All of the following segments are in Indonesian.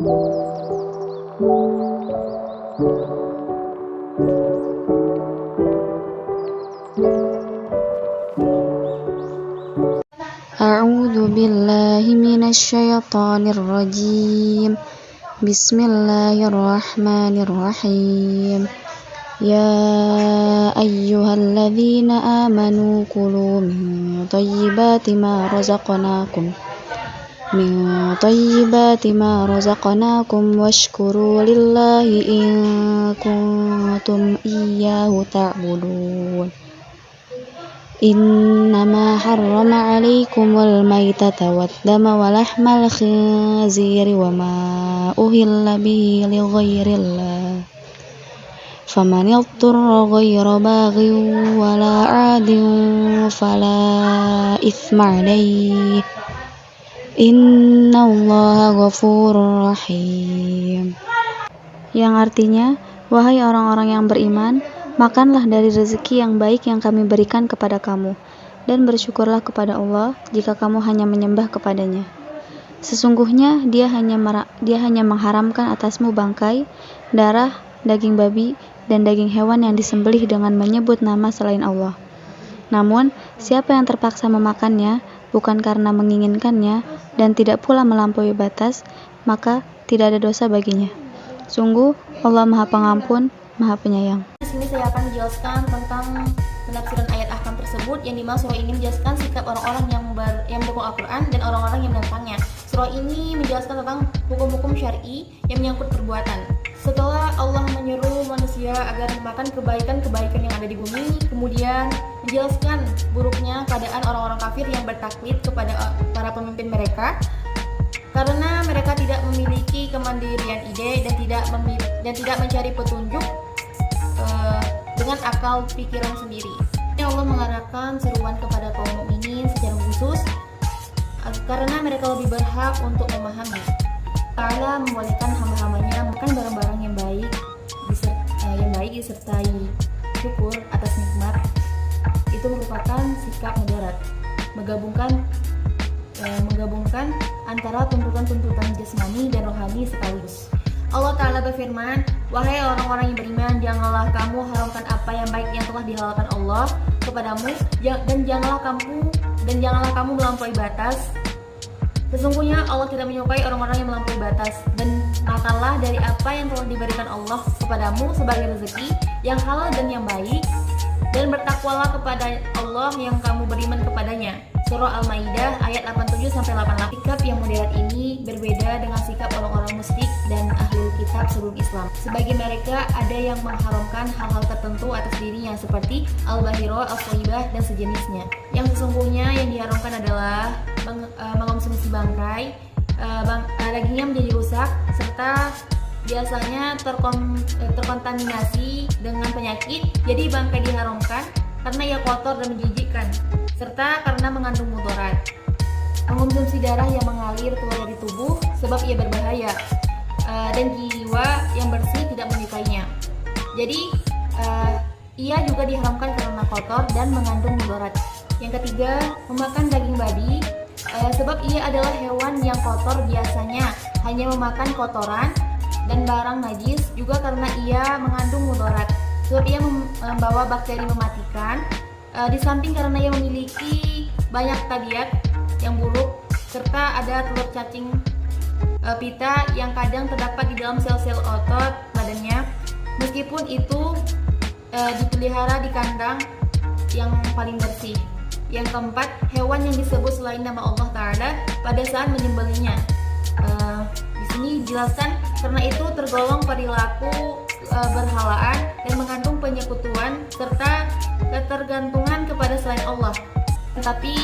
A'udzu billahi minasy syaithanir rajim. Bismillahirrahmanirrahim. Ya ayyuhalladzina amanu kulu min thayyibati ma razaqnakum washkuru lillahi in kuntum iyyahu ta'budun. Innama harrama 'alaikumul maitata wad-dama wa lahmal khinziri wa ma uhilla bihi li ghairillah. Faman yadhurra ghaira baghin wa la 'adin fala itsma 'alaihi. Innallaha ghafurur rahim. Yang artinya, wahai orang-orang yang beriman, makanlah dari rezeki yang baik yang kami berikan kepada kamu, dan bersyukurlah kepada Allah jika kamu hanya menyembah kepadanya. Sesungguhnya dia hanya mengharamkan atasmu bangkai, darah, daging babi, dan daging hewan yang disembelih dengan menyebut nama selain Allah. Namun, siapa yang terpaksa memakannya, bukan karena menginginkannya, dan tidak pula melampaui batas, maka tidak ada dosa baginya. Sungguh, Allah Maha Pengampun, Maha Penyayang. Di sini saya akan menjelaskan tentang penafsiran ayat ahkam tersebut, yang dimana surah ini menjelaskan sikap orang-orang yang mendukung Al-Quran dan orang-orang yang menentangnya. Surah ini menjelaskan tentang hukum-hukum syar'i yang menyangkut perbuatan. Setelah Allah menyeru manusia agar memakan kebaikan-kebaikan yang ada di bumi, kemudian menjelaskan buruknya keadaan orang-orang kafir yang bertaklid kepada para pemimpin mereka, karena mereka tidak memiliki kemandirian ide dan tidak mencari petunjuk dengan akal pikiran sendiri. Allah mengarahkan seruan kepada kaum mukminin secara khusus karena mereka lebih berhak untuk memahami. Allah membolehkan hamba-hambanya makan barang-barang yang baik disertai syukur atas nikmat. Itu merupakan sikap moderat, menggabungkan antara tuntutan-tuntutan jasmani dan rohani sekaligus. Allah Ta'ala berfirman, wahai orang-orang yang beriman, janganlah kamu haramkan apa yang baik yang telah dihalalkan Allah kepadamu, dan janganlah kamu melampaui batas. Sesungguhnya Allah tidak menyukai orang-orang yang melampaui batas, dan makanlah dari apa yang telah diberikan Allah kepadamu sebagai rezeki yang halal dan yang baik, dan bertakwalah kepada Allah yang kamu beriman kepadanya. Surah Al-Maidah ayat 87-88. Sikap yang moderat ini berbeda dengan sikap orang-orang musyrik dan ahli kitab sebelum Islam. Sebagai mereka ada yang mengharamkan hal-hal tertentu atas dirinya seperti al-bahiro, al-thayyibah dan sejenisnya. Yang sesungguhnya yang diharamkan adalah mengonsumsi bangkai, dagingnya menjadi rusak, serta biasanya terkontaminasi dengan penyakit. Jadi bangkai diharamkan karena ia kotor dan menjijikkan, serta karena mengandung mudarat. Mengonsumsi darah yang mengalir keluar dari tubuh sebab ia berbahaya, dan jiwa yang bersih tidak menyukainya. Jadi ia juga diharamkan karena kotor dan mengandung mudarat. Yang ketiga, memakan daging babi, sebab ia adalah hewan yang kotor, biasanya hanya memakan kotoran dan barang najis, juga karena ia mengandung mudarat, sebab ia membawa bakteri mematikan, di samping karena ia memiliki banyak tabiat yang buruk, serta ada telur cacing pita yang kadang terdapat di dalam sel-sel otot badannya, meskipun itu dipelihara di kandang yang paling bersih. Yang keempat, hewan yang disebut selain nama Allah Ta'ala pada saat menyembelihnya. Di sini dijelaskan karena itu tergolong perilaku berhalaan dan mengandung penyekutuan serta ketergantungan kepada selain Allah. Tetapi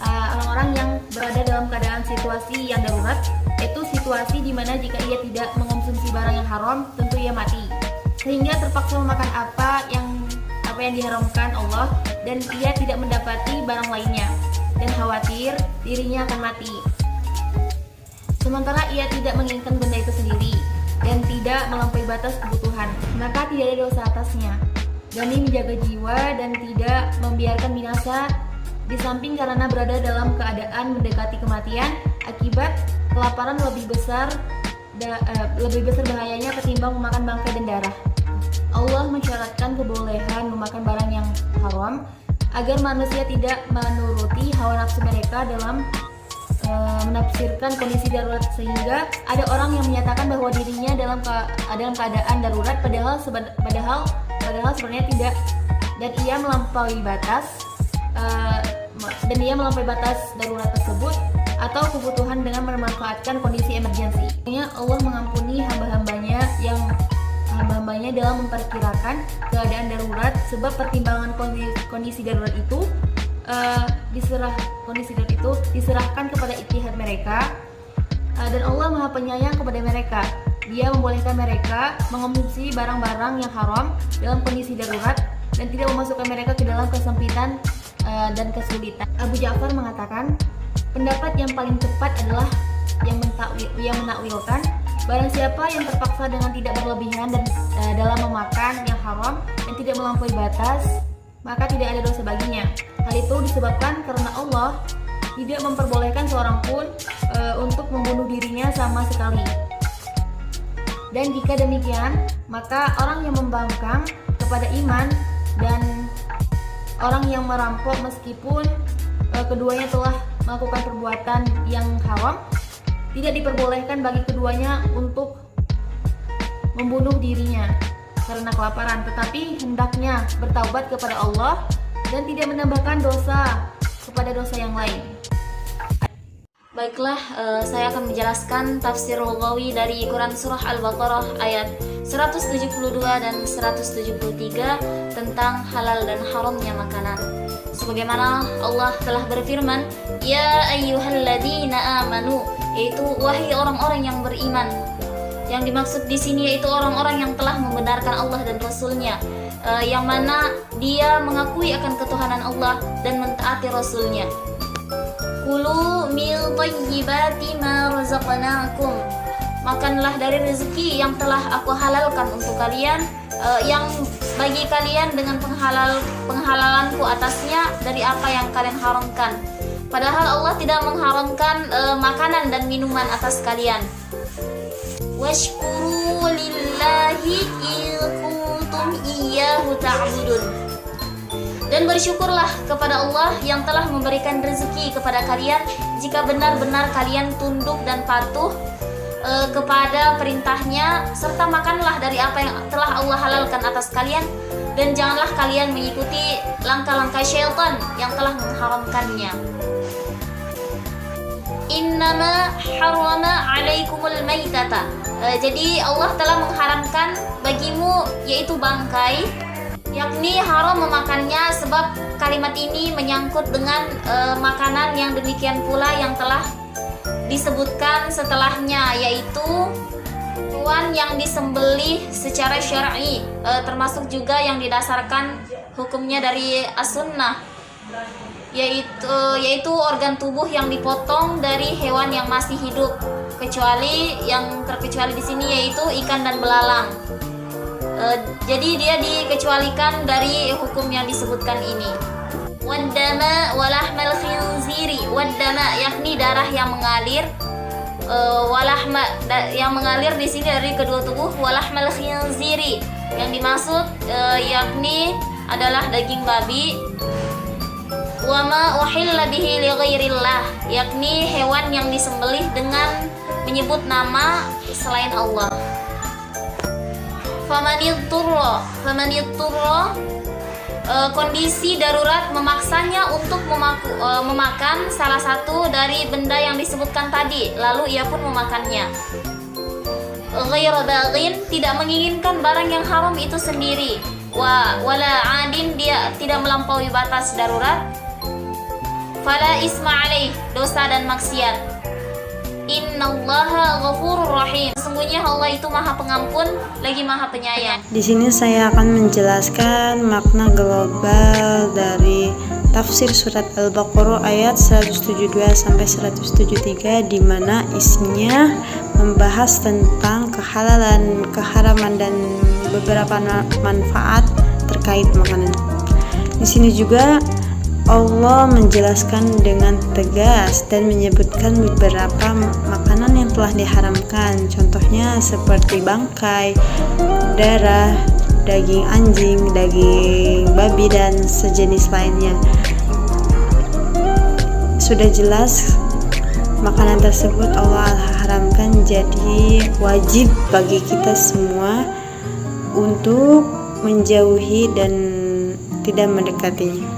orang-orang yang berada dalam keadaan situasi yang darurat, yaitu situasi di mana jika ia tidak mengonsumsi barang yang haram, tentu ia mati, sehingga terpaksa memakan apa yang diharamkan Allah, dan ia tidak mendapati barang lainnya dan khawatir dirinya akan mati. Sementara ia tidak menginginkan benda itu sendiri dan tidak melampaui batas kebutuhan, maka tidak ada dosa atasnya. Demi menjaga jiwa dan tidak membiarkan binasa, di samping karena berada dalam keadaan mendekati kematian akibat kelaparan lebih besar lebih besar bahayanya ketimbang memakan bangkai dan darah. Allah mensyaratkan kebolehan memakan barang yang haram agar manusia tidak menuruti hawa nafsu mereka dalam menafsirkan kondisi darurat, sehingga ada orang yang menyatakan bahwa dirinya dalam keadaan darurat padahal sebenarnya tidak, dan ia melampaui batas darurat tersebut atau kebutuhan dengan memanfaatkan kondisi emergensi. Allah mengampuni hamba-hambanya dalam memperkirakan keadaan darurat, sebab pertimbangan kondisi darurat itu diserahkan kepada ijtihad mereka, dan Allah Maha Penyayang kepada mereka. Dia membolehkan mereka mengonsumsi barang-barang yang haram dalam kondisi darurat dan tidak memasukkan mereka ke dalam kesempitan dan kesulitan. Abu Ja'far mengatakan, pendapat yang paling tepat adalah yang menakwilkan barang siapa yang terpaksa dengan tidak berlebihan dan dalam memakan yang haram dan tidak melampaui batas, maka tidak ada dosa baginya. Hal itu disebabkan karena Allah tidak memperbolehkan seorang pun untuk membunuh dirinya sama sekali. Dan jika demikian, maka orang yang membangkang kepada iman dan orang yang merampok meskipun keduanya telah melakukan perbuatan yang haram, tidak diperbolehkan bagi keduanya untuk membunuh dirinya karena kelaparan, tetapi hendaknya bertaubat kepada Allah dan tidak menambahkan dosa kepada dosa yang lain. Baiklah, saya akan menjelaskan tafsir lughawi dari Quran Surah Al-Baqarah ayat 172 dan 173 tentang halal dan haramnya makanan. Sebagaimana Allah telah berfirman, Ya ayyuhalladzina amanu, yaitu wahai orang-orang yang beriman. Yang dimaksud di sini yaitu orang-orang yang telah membenarkan Allah dan Rasul-Nya, yang mana dia mengakui akan ketuhanan Allah dan mentaati Rasul-Nya. Kulu min thayyibati ma razaqnakum, makanlah dari rezeki yang telah aku halalkan untuk kalian, yang bagi kalian dengan penghalalanku atasnya dari apa yang kalian haramkan. Padahal Allah tidak mengharamkan makanan dan minuman atas kalian. Washkuru lillahi in kuntum iyyahu ta'budun. Dan bersyukurlah kepada Allah yang telah memberikan rezeki kepada kalian jika benar-benar kalian tunduk dan patuh kepada perintahnya, serta makanlah dari apa yang telah Allah halalkan atas kalian, dan janganlah kalian mengikuti langkah-langkah syaitan yang telah mengharamkannya. Innama harrama alaikumul maitata. Jadi Allah telah mengharamkan bagimu yaitu bangkai, yakni haram memakannya, sebab kalimat ini menyangkut dengan makanan yang demikian pula yang telah disebutkan setelahnya, yaitu hewan yang disembelih secara syar'i, termasuk juga yang didasarkan hukumnya dari as-sunnah, yaitu organ tubuh yang dipotong dari hewan yang masih hidup, kecuali yang terkecuali di sini yaitu ikan dan belalang. Jadi dia dikecualikan dari hukum yang disebutkan ini. Waddama walahmal khinziri, waddama yakni darah yang mengalir, walahma yang mengalir di sini dari kedua tubuh, walahmal khinziri yang dimaksud yakni adalah daging babi. Wama uhilla bihi li ghairillah, yakni hewan yang disembelih dengan menyebut nama selain Allah. Famanidturra, kondisi darurat memaksanya untuk memakan salah satu dari benda yang disebutkan tadi, lalu ia pun memakannya. Ghaira baghin, tidak menginginkan barang yang haram itu sendiri. Wala adin, dia tidak melampaui batas darurat. Fala isma alaih, dosa dan maksiat. Innallaha ghafurur rahim, sesungguhnya Allah itu Maha Pengampun lagi Maha Penyayang. Di sini saya akan menjelaskan makna global dari tafsir surat Al-Baqarah ayat 172 sampai 173, di mana isinya membahas tentang kehalalan, keharaman dan beberapa manfaat terkait makanan. Di sini juga Allah menjelaskan dengan tegas dan menyebutkan beberapa makanan yang telah diharamkan, contohnya seperti bangkai, darah, daging anjing, daging babi, dan sejenis lainnya. Sudah jelas makanan tersebut Allah haramkan, jadi wajib bagi kita semua untuk menjauhi dan tidak mendekatinya.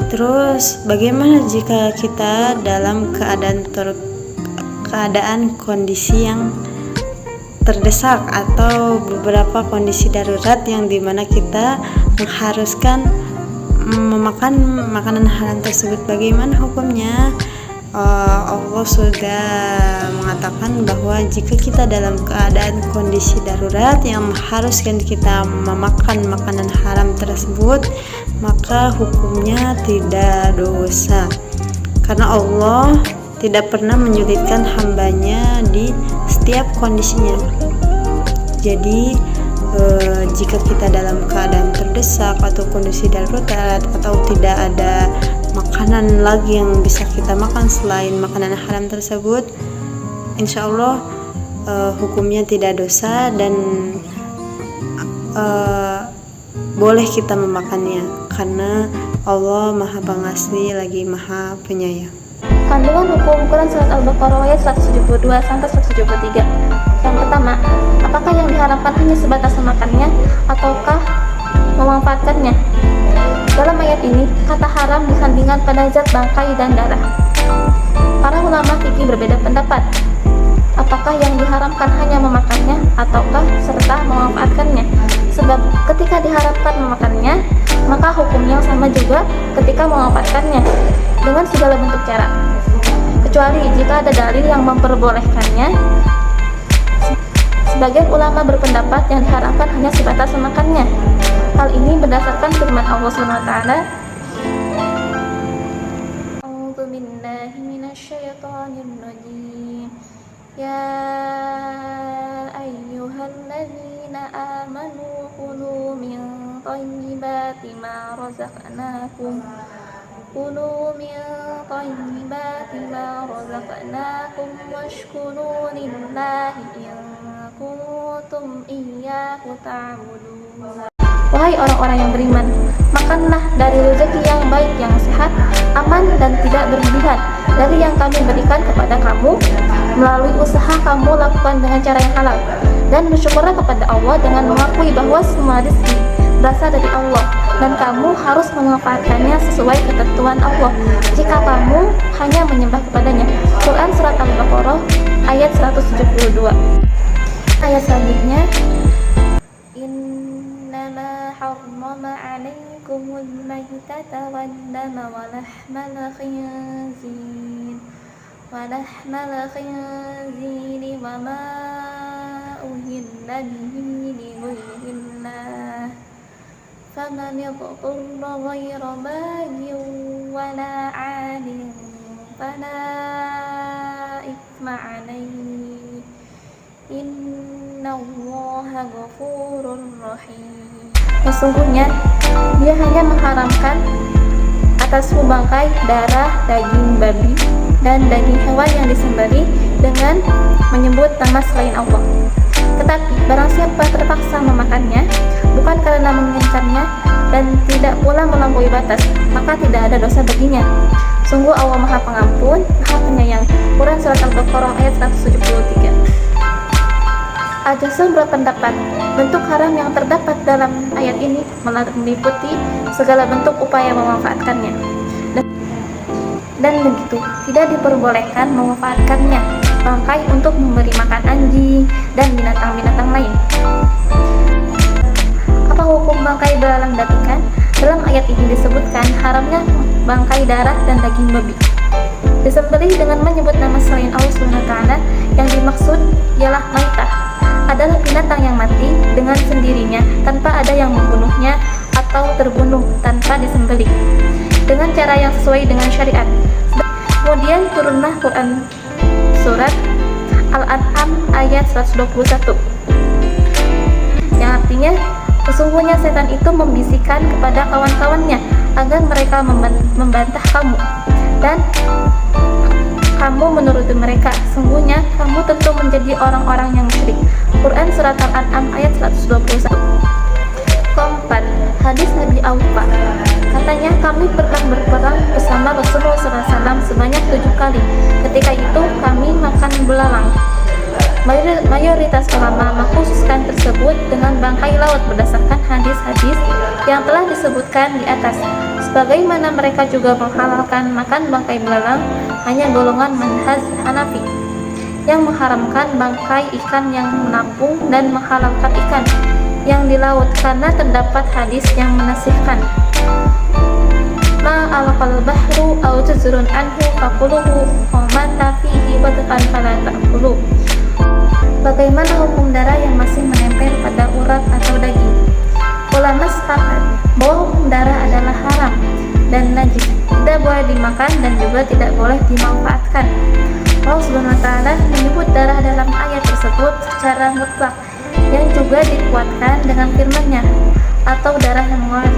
Terus bagaimana jika kita dalam keadaan kondisi yang terdesak atau beberapa kondisi darurat yang dimana kita mengharuskan memakan makanan haram tersebut? Bagaimana hukumnya? Allah sudah mengatakan bahwa jika kita dalam keadaan kondisi darurat yang mengharuskan kita memakan makanan haram tersebut, maka hukumnya tidak dosa, karena Allah tidak pernah menyulitkan hambanya di setiap kondisinya. Jadi jika kita dalam keadaan terdesak atau kondisi darurat atau tidak ada makanan lagi yang bisa kita makan selain makanan haram tersebut, insya Allah hukumnya tidak dosa dan boleh kita memakannya, karena Allah Maha Pengasih lagi Maha Penyayang. Kandungan hukum Quran Surat Al-Baqarah ayat 172-173. Yang pertama, apakah yang diharamkan hanya sebatas memakannya ataukah memanfaatkannya? Dalam ayat ini, kata haram disandingkan pada zat bangkai dan darah. Para ulama fikih berbeda pendapat. Apakah yang diharamkan hanya memakannya ataukah serta memanfaatkannya? Sebab ketika diharamkan memakannya, maka hukumnya sama juga ketika memanfaatkannya dengan segala bentuk cara. Kecuali jika ada dalil yang memperbolehkannya. Sebagian ulama berpendapat yang diharamkan hanya sebatas memakannya. Hal ini berdasarkan firman Allah SWT. A'udzu billahi minasyaitonir rajim. Ya ayyuhalladzina amanu kulu min thayyibati ma razaqnakum. Kulu min thayyibati ma razaqnakum washkuru lillahi in kuntum iyyahu ta'budun. Wahai orang-orang yang beriman, makanlah dari rezeki yang baik, yang sehat, aman, dan tidak berlebihan dari yang kami berikan kepada kamu melalui usaha kamu lakukan dengan cara yang halal, dan bersyukurlah kepada Allah dengan mengakui bahwa semua rezeki berasal dari Allah dan kamu harus memanfaatkannya sesuai ketentuan Allah jika kamu hanya menyembah kepadanya. Quran Surat Al-Baqarah ayat 172. Ayat selanjutnya, حرم عليكم الميتة والدم ولحم الخنزير وما أهل به لغير الله فمن اضطر غير باغ ولا عاد فلا إثم عليه إن الله غفور رحيم. Sesungguhnya dia hanya mengharamkan atasmu bangkai, darah, daging babi, dan daging hewan yang disembelih dengan menyebut nama selain Allah. Tetapi barang siapa terpaksa memakannya bukan karena menginginkannya dan tidak pula melampaui batas, maka tidak ada dosa baginya. Sungguh Allah Maha Pengampun, Maha Penyayang. Quran Surat Al-Baqarah ayat 173. Al-Jasr berpendapat, bentuk haram yang terdapat dalam ayat ini meliputi segala bentuk upaya memanfaatkannya. Dan begitu, tidak diperbolehkan memanfaatkannya bangkai untuk memberi makan anjing dan binatang-binatang lain. Apa hukum bangkai belalang datikan? Dalam ayat ini disebutkan haramnya bangkai darah dan daging babi disembelih dengan menyebut nama selain Allah SWT. Yang dimaksud ialah maitah, adalah binatang yang mati dengan sendirinya tanpa ada yang membunuhnya atau terbunuh tanpa disembelih dengan cara yang sesuai dengan syariat. Kemudian turunlah Quran Surat Al-An'am ayat 121 yang artinya, sesungguhnya setan itu membisikkan kepada kawan-kawannya agar mereka membantah kamu, dan kamu menuruti mereka. Sungguhnya kamu tentu menjadi orang-orang yang musyrik. Quran Surat Al-An'am ayat 121. Keempat, hadis Nabi Aufa. Katanya, kami pernah berperang bersama Rasulullah SAW sebanyak 7 kali. Ketika itu kami makan belalang. Mayoritas ulama mengkhususkan tersebut dengan bangkai laut berdasarkan hadis-hadis yang telah disebutkan di atas. Sebagaimana mereka juga menghalalkan makan bangkai belalang, hanya golongan manhaj Hanafi yang mengharamkan bangkai ikan yang menampung dan menghalalkan ikan yang di laut karena terdapat hadis yang menasihkan ma alqal bahru aw jazrun anhu faquluhu wa mata fihi wadqan fala ta'kulu. Bagaimana hukum darah yang masih menempel pada urat atau daging? Ulama sepakat bahwa hukum darah adalah haram dan najis, tidak boleh dimakan dan juga tidak boleh dimanfaatkan. Allah Subhanahu wa taala menyebut darah dalam ayat tersebut secara mutlak, yang juga dikuatkan dengan firman-Nya, atau darah yang mengalir.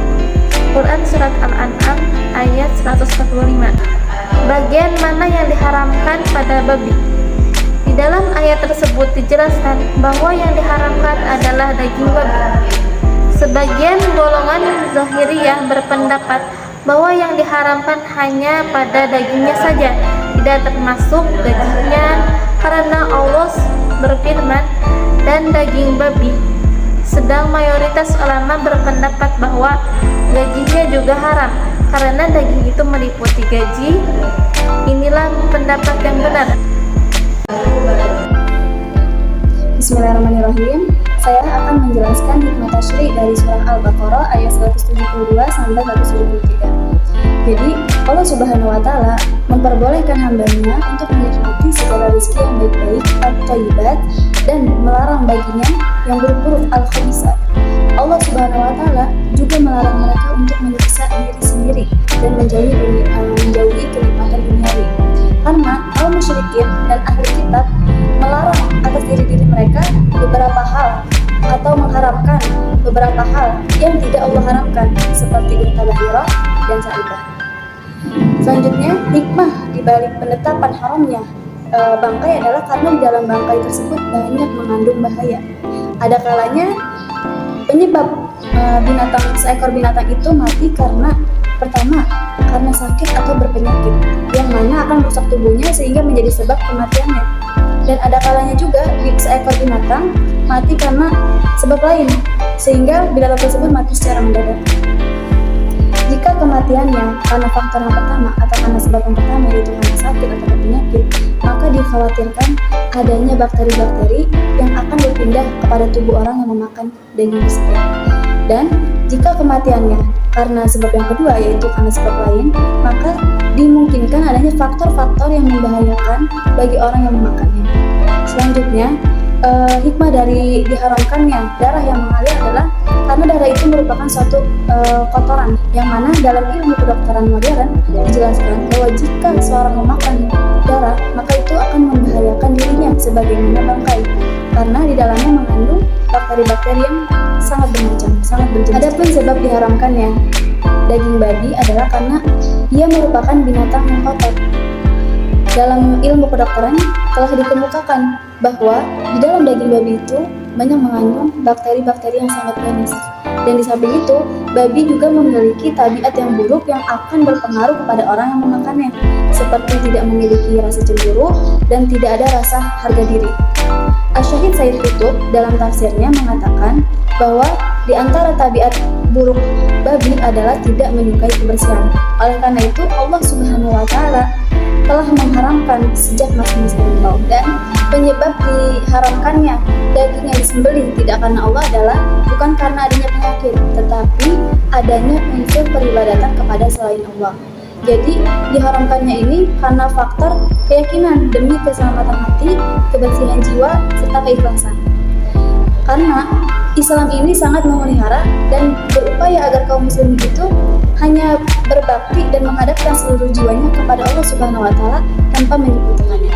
Quran Surat Al-An'am ayat 145. Bagian mana yang diharamkan pada babi? Di dalam ayat tersebut dijelaskan bahwa yang diharamkan adalah daging babi. Sebagian golongan Zahiriyah berpendapat bahwa yang diharamkan hanya pada dagingnya saja, tidak termasuk dagingnya, karena Allah berfirman, dan daging babi. Sedang mayoritas ulama berpendapat bahwa gajinya juga haram, karena daging itu meliputi gaji. Inilah pendapat yang benar. Bismillahirrahmanirrahim. Saya akan menjelaskan hikmah tasyri' dari surah Al-Baqarah ayat 172 sampai 173. Jadi, Allah Subhanahu wa taala memperbolehkan hambanya untuk menikmati segala rezeki yang baik-baik at-thayyibat dan melarang baginya yang buruk-buruk al-khabisat. Allah Subhanahu wa taala juga melarang mereka untuk menyiksa diri sendiri dan menjauhi kenikmatan duniawi. Karena kaum musyrikin dan ahli kitab melarang atas diri mereka beberapa hal atau mengharamkan beberapa hal yang tidak Allah haramkan, seperti unta bahirah dan saibah. Selanjutnya, hikmah dibalik penetapan haramnya bangkai adalah karena di dalam bangkai tersebut banyak mengandung bahaya. Ada kalanya penyebab seekor binatang itu mati karena pertama, karena sakit atau berpenyakit yang mana akan merusak tubuhnya sehingga menjadi sebab kematiannya. Dan ada kalanya juga seekor binatang mati karena sebab lain sehingga binatang tersebut mati secara mendadak. Jika kematiannya karena faktor yang pertama atau karena sebab yang pertama, yaitu karena sakit atau penyakit, maka dikhawatirkan adanya bakteri-bakteri yang akan berpindah kepada tubuh orang yang memakan daging tersebut. Dan jika kematiannya karena sebab yang kedua, yaitu karena sebab lain, maka dimungkinkan adanya faktor-faktor yang membahayakan bagi orang yang memakannya. Selanjutnya, hikmah dari diharamkannya darah yang mengalir adalah karena darah itu merupakan suatu kotoran, yang mana dalam ilmu kedokteran modern dijelaskan bahwa jika seorang memakan darah, maka itu akan membahayakan dirinya sebagaimana bangkai, karena di dalamnya mengandung bakteri-bakteri yang sangat bermacam, sangat berjenis. Adapun sebab diharamkannya daging babi adalah karena ia merupakan binatang yang kotor. Dalam ilmu kedokteran telah dikemukakan bahwa di dalam daging babi itu banyak mengandung bakteri-bakteri yang sangat ganas. Dan di samping itu, babi juga memiliki tabiat yang buruk yang akan berpengaruh kepada orang yang memakannya, seperti tidak memiliki rasa cemburu dan tidak ada rasa harga diri. Asy-Syahid Said Qutb dalam tafsirnya mengatakan bahwa di antara tabiat buruk babi adalah tidak menyukai kebersihan. Oleh karena itu, Allah Subhanahu wa taala telah mengharamkan sejak masa-masa lampau, dan penyebab diharamkannya daging yang disembelih tidak karena Allah adalah bukan karena adanya penyakit, tetapi adanya unsur peribadatan kepada selain Allah. Jadi diharamkannya ini karena faktor keyakinan demi keselamatan hati, kebersihan jiwa, serta keikhlasan. Karena Islam ini sangat memelihara dan berupaya agar kaum muslimin itu hanya berbakti dan menghadapkan seluruh jiwanya kepada Allah Subhanahu wa taala tanpa menyekutukannya.